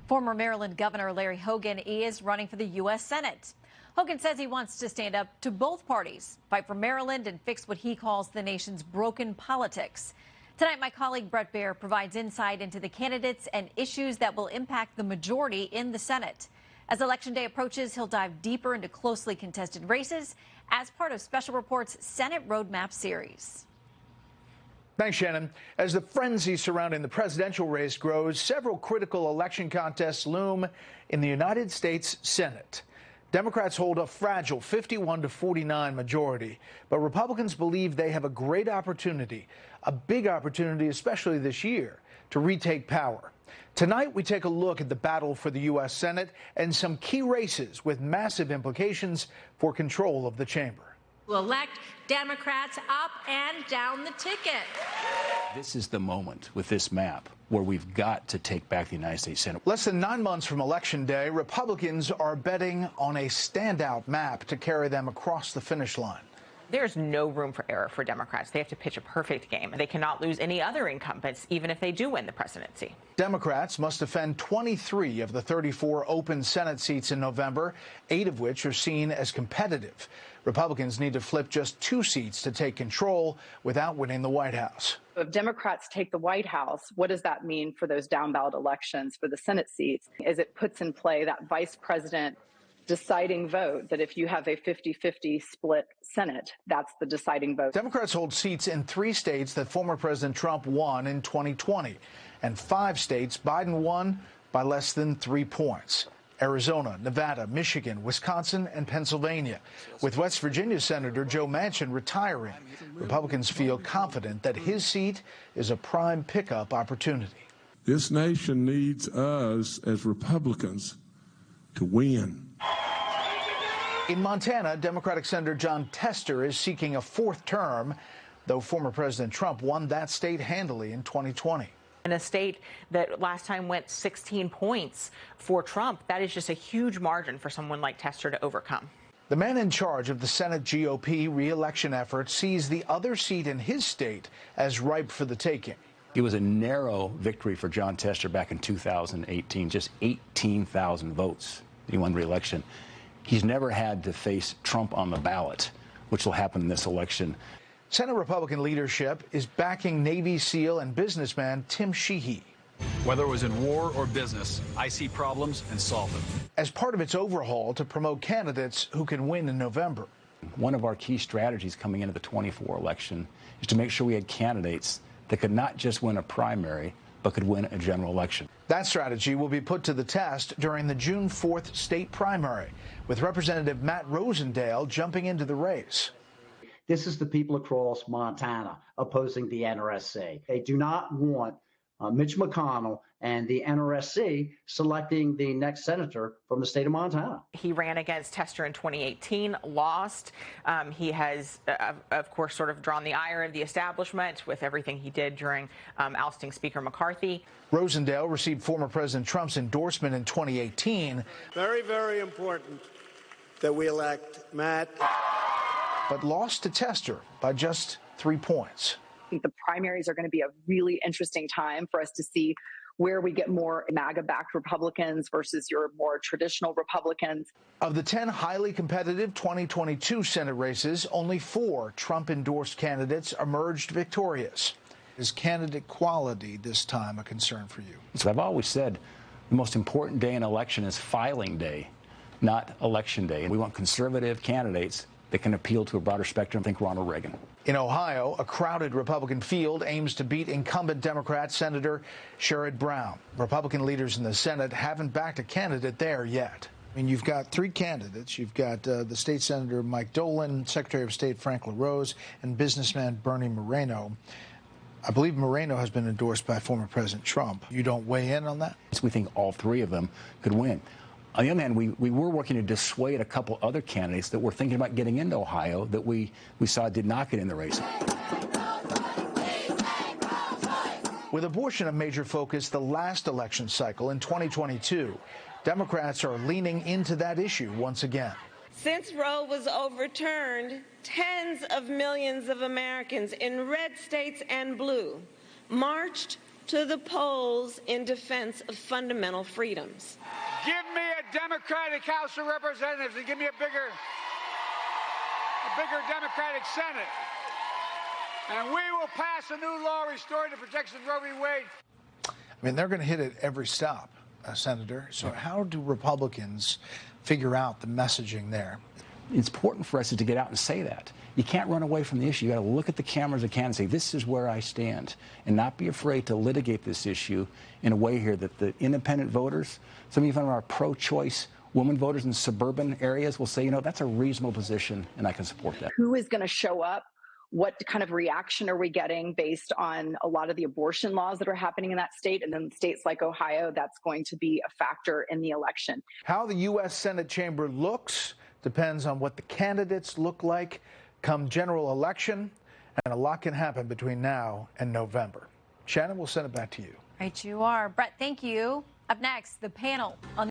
Former Maryland Governor Larry Hogan is running for the U.S. Senate. Hogan says he wants to stand up to both parties, fight for Maryland, and fix what he calls the nation's broken politics. Tonight, my colleague Bret Baier provides insight into the candidates and issues that will impact the majority in the Senate. As Election Day approaches, he'll dive deeper into closely contested races as part of Special Report's Senate Roadmap series. Thanks, Shannon. As the frenzy surrounding the presidential race grows, several critical election contests loom in the United States Senate. Democrats hold a fragile 51-49 majority, but Republicans believe they have a great opportunity, a big opportunity, especially this year, to retake power. Tonight, we take a look at the battle for the U.S. Senate and some key races with massive implications for control of the chamber. We'll elect Democrats up and down the ticket. This is the moment with this map where we've got to take back the United States Senate. Less than 9 months from Election Day, Republicans are betting on a standout map to carry them across the finish line. There's no room for error for Democrats. They have to pitch a perfect game. They cannot lose any other incumbents, even if they do win the presidency. Democrats must defend 23 of the 34 open Senate seats in November, 8 of which are seen as competitive. Republicans need to flip just 2 seats to take control without winning the White House. If Democrats take the White House, what does that mean for those down-ballot elections for the Senate seats? As it puts in play that vice president deciding vote, that if you have a 50-50 split Senate, that's the deciding vote. Democrats hold seats in 3 states that former President Trump won in 2020, and 5 states Biden won by less than 3 points. Arizona, Nevada, Michigan, Wisconsin, and Pennsylvania. With West Virginia Senator Joe Manchin retiring, Republicans feel confident that his seat is a prime pickup opportunity. This nation needs us as Republicans to win. In Montana, Democratic Senator Jon Tester is seeking a 4th term, though former President Trump won that state handily in 2020. In a state that last time went 16 points for Trump, that is just a huge margin for someone like Tester to overcome. The man in charge of the Senate GOP re-election effort sees the other seat in his state as ripe for the taking. It was a narrow victory for Jon Tester back in 2018, just 18,000 votes. He won re-election. He's never had to face Trump on the ballot, which will happen in this election. Senate Republican leadership is backing Navy SEAL and businessman Tim Sheehy. Whether it was in war or business, I see problems and solve them. As part of its overhaul to promote candidates who can win in November. One of our key strategies coming into the 24 election is to make sure we had candidates that could not just win a primary, but could win a general election. That strategy will be put to the test during the June 4th state primary, with Representative Matt Rosendale jumping into the race. This is the people across Montana opposing the NRSC. They do not want Mitch McConnell and the NRSC selecting the next senator from the state of Montana. He ran against Tester in 2018, lost. He has, of course, sort of drawn the ire of the establishment with everything he did during ousting Speaker McCarthy. Rosendale received former President Trump's endorsement in 2018. Very, very important that we elect Matt. But lost to Tester by just 3 points. I think the primaries are going to be a really interesting time for us to see where we get more MAGA-backed Republicans versus your more traditional Republicans. Of the 10 highly competitive 2022 Senate races, only 4 Trump-endorsed candidates emerged victorious. Is candidate quality this time a concern for you? So I've always said the most important day in election is filing day, not election day. And we want conservative candidates that can appeal to a broader spectrum. Think Ronald Reagan. In Ohio, a crowded Republican field aims to beat incumbent Democrat Senator Sherrod Brown. Republican leaders in the Senate haven't backed a candidate there yet. I mean, you've got 3 candidates. You've got the state senator Mike Dolan, Secretary of State Frank LaRose, and businessman Bernie Moreno. I believe Moreno has been endorsed by former President Trump. You don't weigh in on that? We think all 3 of them could win. On the other hand, we were working to dissuade a couple other candidates that were thinking about getting into Ohio that we saw did not get in the race. With abortion a major focus the last election cycle in 2022, Democrats are leaning into that issue once again. Since Roe was overturned, tens of millions of Americans in red states and blue marched to the polls in defense of fundamental freedoms. Give me a Democratic House of Representatives and give me a bigger Democratic Senate. And we will pass a new law restoring the protections of Roe v. Wade. I mean, they're going to hit it every stop, Senator. So how do Republicans figure out the messaging there? It's important for us to get out and say that. You can't run away from the issue. You got to look at the cameras again and say, this is where I stand, and not be afraid to litigate this issue in a way here that the independent voters, some of our pro-choice women voters in suburban areas will say, you know, that's a reasonable position, and I can support that. Who is going to show up? What kind of reaction are we getting based on a lot of the abortion laws that are happening in that state? And then states like Ohio, that's going to be a factor in the election. How the U.S. Senate chamber looks depends on what the candidates look like come general election, and a lot can happen between now and November. Shannon, we'll send it back to you. Right, you are. Bret, thank you. Up next, the panel on